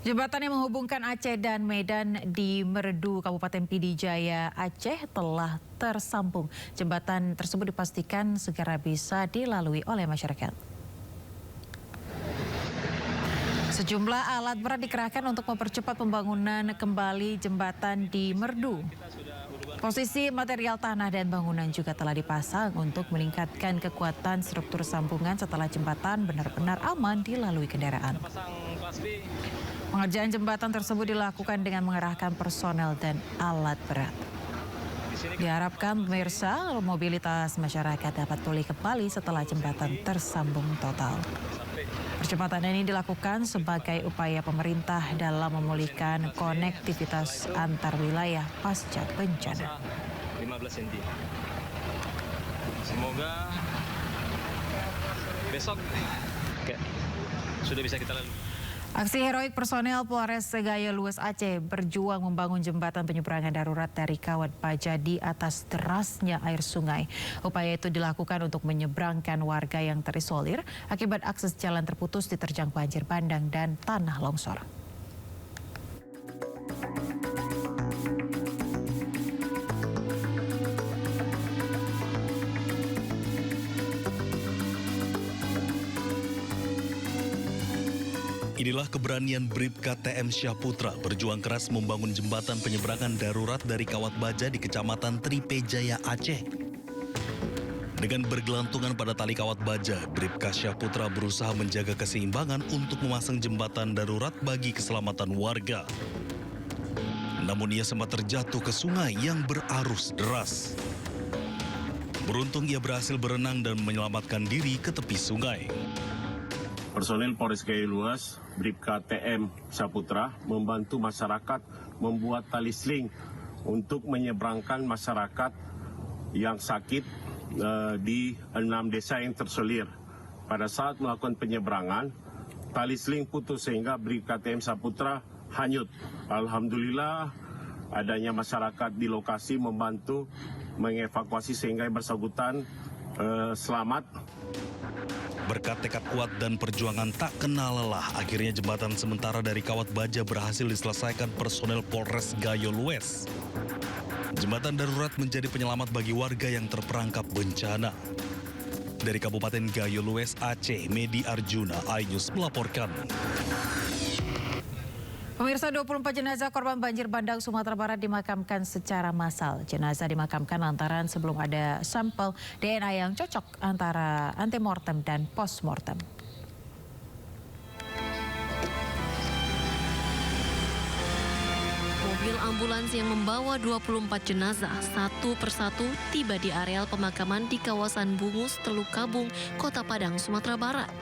Jembatan yang menghubungkan Aceh dan Medan di Merdu, Kabupaten Pidijaya, Aceh telah tersambung. Jembatan tersebut dipastikan segera bisa dilalui oleh masyarakat. Sejumlah alat berat dikerahkan untuk mempercepat pembangunan kembali jembatan di Merdu. Posisi material tanah dan bangunan juga telah dipasang untuk meningkatkan kekuatan struktur sambungan setelah jembatan benar-benar aman dilalui kendaraan. Pengerjaan jembatan tersebut dilakukan dengan mengerahkan personel dan alat berat. Diharapkan pemirsa mobilitas masyarakat dapat pulih kembali setelah jembatan tersambung total. Percepatan ini dilakukan sebagai upaya pemerintah dalam memulihkan konektivitas antar wilayah pasca bencana. 15 cm. Semoga besok sudah bisa kita lalui. Aksi heroik personel Polres Gaya Lues Aceh berjuang membangun jembatan penyeberangan darurat dari Kawat Baja di atas derasnya air sungai. Upaya itu dilakukan untuk menyeberangkan warga yang terisolir akibat akses jalan terputus diterjang banjir bandang dan tanah longsor. Inilah keberanian Bribka TM Syahputra berjuang keras membangun jembatan penyeberangan darurat dari Kawat Baja di Kecamatan Tripejaya, Aceh. Dengan bergelantungan pada tali Kawat Baja, Bribka Syahputra berusaha menjaga keseimbangan untuk memasang jembatan darurat bagi keselamatan warga. Namun ia sempat terjatuh ke sungai yang berarus deras. Beruntung ia berhasil berenang dan menyelamatkan diri ke tepi sungai. Personil Polres Gaya Lues, Bribka TM Syahputra membantu masyarakat membuat tali sling untuk menyeberangkan masyarakat yang sakit di 6 desa yang terisolir. Pada saat melakukan penyeberangan, tali sling putus sehingga Bribka TM Syahputra hanyut. Alhamdulillah adanya masyarakat di lokasi membantu mengevakuasi sehingga yang bersangkutan selamat. Berkat tekad kuat dan perjuangan tak kenal lelah, akhirnya jembatan sementara dari Kawat Baja berhasil diselesaikan personel Polres Gaya Lues. Jembatan darurat menjadi penyelamat bagi warga yang terperangkap bencana. Dari Kabupaten Gaya Lues, Aceh, Medi Arjuna, iNews melaporkan. Pemirsa, 24 jenazah korban banjir bandang Sumatera Barat dimakamkan secara massal. Jenazah dimakamkan lantaran sebelum ada sampel DNA yang cocok antara antemortem dan postmortem. Mobil ambulans yang membawa 24 jenazah satu persatu tiba di areal pemakaman di kawasan Bungus, Teluk Kabung, Kota Padang, Sumatera Barat.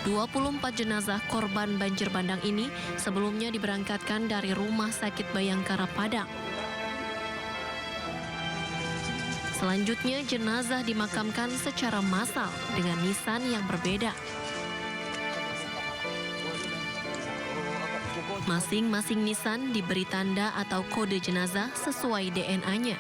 24 jenazah korban banjir bandang ini sebelumnya diberangkatkan dari Rumah Sakit Bayangkara Padang. Selanjutnya jenazah dimakamkan secara massal dengan nisan yang berbeda. Masing-masing nisan diberi tanda atau kode jenazah sesuai DNA-nya.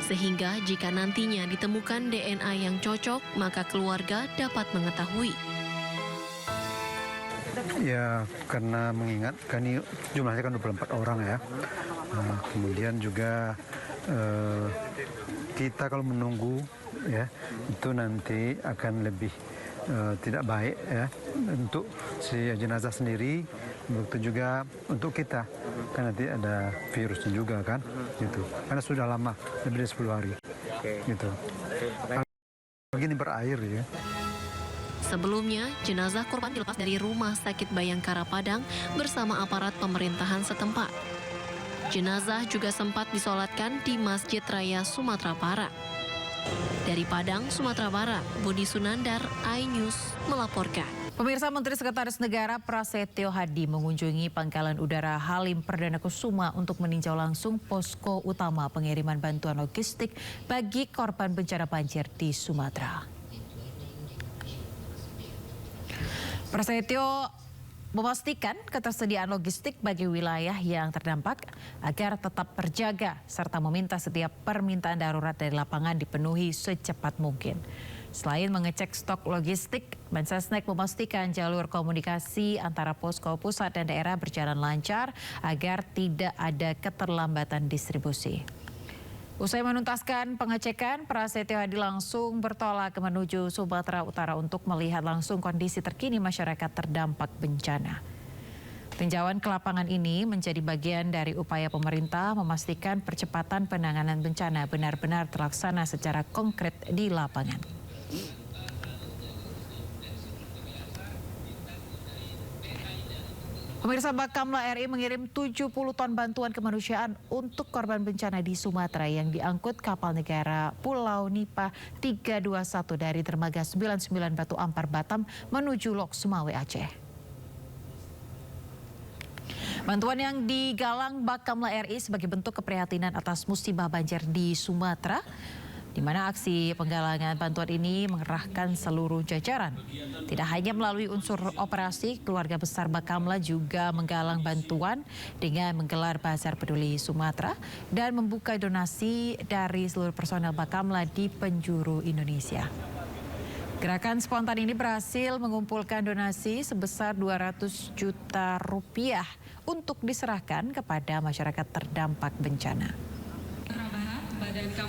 Sehingga jika nantinya ditemukan DNA yang cocok, maka keluarga dapat mengetahui. Ya, karena mengingat kan ini jumlahnya kan 24 orang ya. Kemudian juga kita kalau menunggu ya itu nanti akan lebih tidak baik ya untuk si jenazah sendiri, begitu juga untuk kita kan nanti ada virusnya juga kan gitu. Karena sudah lama lebih dari 10 hari gitu. Begini berair ya. Sebelumnya, jenazah korban dilepas dari Rumah Sakit Bayangkara Padang bersama aparat pemerintahan setempat. Jenazah juga sempat disolatkan di Masjid Raya Sumatera Barat. Dari Padang, Sumatera Barat, Budi Sunandar, iNews melaporkan. Pemirsa, Menteri Sekretaris Negara Prasetyo Hadi mengunjungi Pangkalan Udara Halim Perdana Kusuma untuk meninjau langsung posko utama pengiriman bantuan logistik bagi korban bencana banjir di Sumatera. Prasetyo memastikan ketersediaan logistik bagi wilayah yang terdampak agar tetap terjaga serta meminta setiap permintaan darurat dari lapangan dipenuhi secepat mungkin. Selain mengecek stok logistik, Mensesnek memastikan jalur komunikasi antara posko pusat dan daerah berjalan lancar agar tidak ada keterlambatan distribusi. Usai menuntaskan pengecekan, Prasetyo Hadi langsung bertolak menuju Sumatera Utara untuk melihat langsung kondisi terkini masyarakat terdampak bencana. Tinjauan ke lapangan ini menjadi bagian dari upaya pemerintah memastikan percepatan penanganan bencana benar-benar terlaksana secara konkret di lapangan. Pemirsa, Bakamla RI mengirim 70 ton bantuan kemanusiaan untuk korban bencana di Sumatera yang diangkut kapal negara Pulau Nipah 321 dari dermaga 99 Batu Ampar Batam menuju Lok Sumawe Aceh. Bantuan yang digalang Bakamla RI sebagai bentuk keprihatinan atas musibah banjir di Sumatera, di mana aksi penggalangan bantuan ini mengerahkan seluruh jajaran. Tidak hanya melalui unsur operasi, keluarga besar Bakamla juga menggalang bantuan dengan menggelar Bazar Peduli Sumatera dan membuka donasi dari seluruh personel Bakamla di penjuru Indonesia. Gerakan spontan ini berhasil mengumpulkan donasi sebesar 200 juta rupiah untuk diserahkan kepada masyarakat terdampak bencana.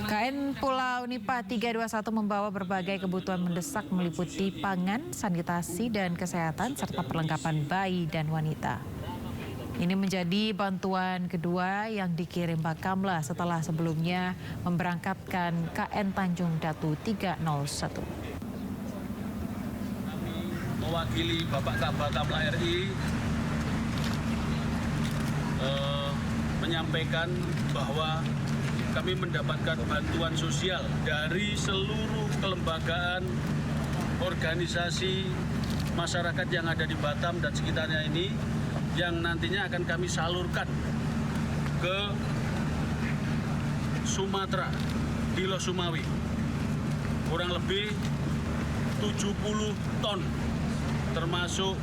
KN Pulau Nipah 321 membawa berbagai kebutuhan mendesak meliputi pangan, sanitasi, dan kesehatan, serta perlengkapan bayi dan wanita. Ini menjadi bantuan kedua yang dikirim Bakamla setelah sebelumnya memberangkatkan KN Tanjung Datu 301. Mewakili Bapak Bakamla RI menyampaikan bahwa kami mendapatkan bantuan sosial dari seluruh kelembagaan, organisasi, masyarakat yang ada di Batam dan sekitarnya ini, yang nantinya akan kami salurkan ke Sumatera, di Lok Sumawe. Kurang lebih 70 ton, termasuk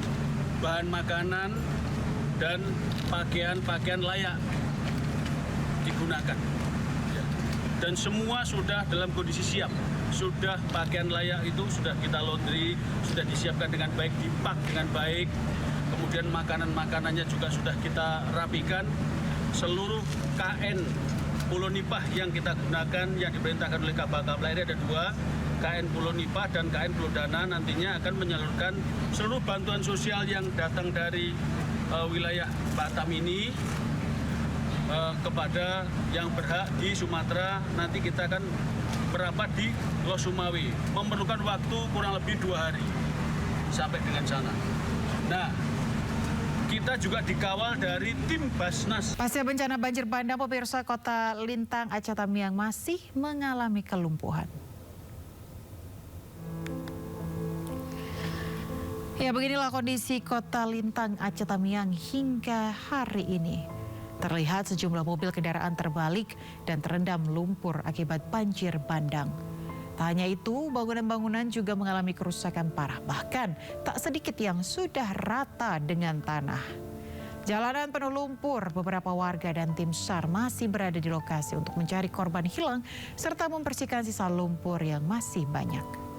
bahan makanan dan pakaian-pakaian layak digunakan. Dan semua sudah dalam kondisi siap. Sudah pakaian layak itu sudah kita laundry, sudah disiapkan dengan baik, dipak dengan baik. Kemudian makanan-makanannya juga sudah kita rapikan. Seluruh KN Pulau Nipah yang kita gunakan, yang diperintahkan oleh Bakamla RI ada 2, KN Pulau Nipah dan KN Pulau Dana nantinya akan menyalurkan seluruh bantuan sosial yang datang dari wilayah Batam ini kepada yang berhak di Sumatera. Nanti kita akan merapat di Lok Sumawe. Memerlukan waktu kurang lebih 2 hari sampai dengan sana. Nah, kita juga dikawal dari tim Basnas. Pasca bencana banjir bandang, pemirsa, Kota Lintang, Aceh Tamiang masih mengalami kelumpuhan. Ya, beginilah kondisi Kota Lintang, Aceh Tamiang hingga hari ini. Terlihat sejumlah mobil kendaraan terbalik dan terendam lumpur akibat banjir bandang. Tak hanya itu, bangunan-bangunan juga mengalami kerusakan parah. Bahkan tak sedikit yang sudah rata dengan tanah. Jalanan penuh lumpur, beberapa warga dan tim SAR masih berada di lokasi untuk mencari korban hilang serta membersihkan sisa lumpur yang masih banyak.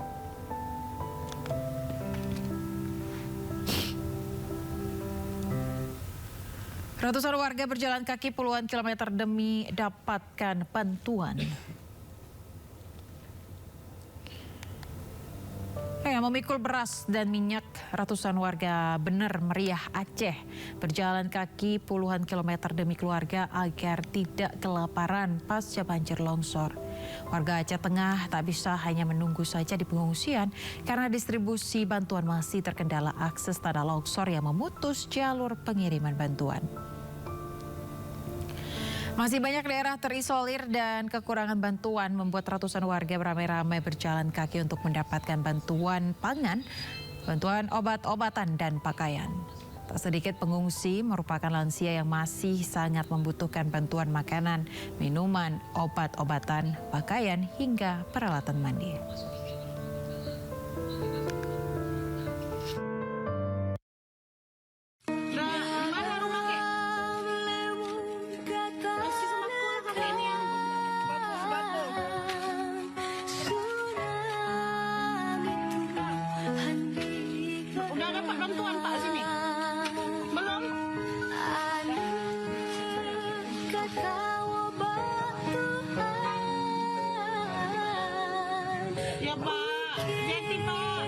Ratusan warga berjalan kaki puluhan kilometer demi dapatkan bantuan. Memikul beras dan minyak, ratusan warga Bener Meriah Aceh berjalan kaki puluhan kilometer demi keluarga agar tidak kelaparan pasca banjir longsor. Warga Aceh Tengah tak bisa hanya menunggu saja di pengungsian karena distribusi bantuan masih terkendala akses tanah longsor yang memutus jalur pengiriman bantuan. Masih banyak daerah terisolir dan kekurangan bantuan membuat ratusan warga beramai-ramai berjalan kaki untuk mendapatkan bantuan pangan, bantuan obat-obatan dan pakaian. Tak sedikit pengungsi merupakan lansia yang masih sangat membutuhkan bantuan makanan, minuman, obat-obatan, pakaian hingga peralatan mandi. Iya Pak, jadi Pak.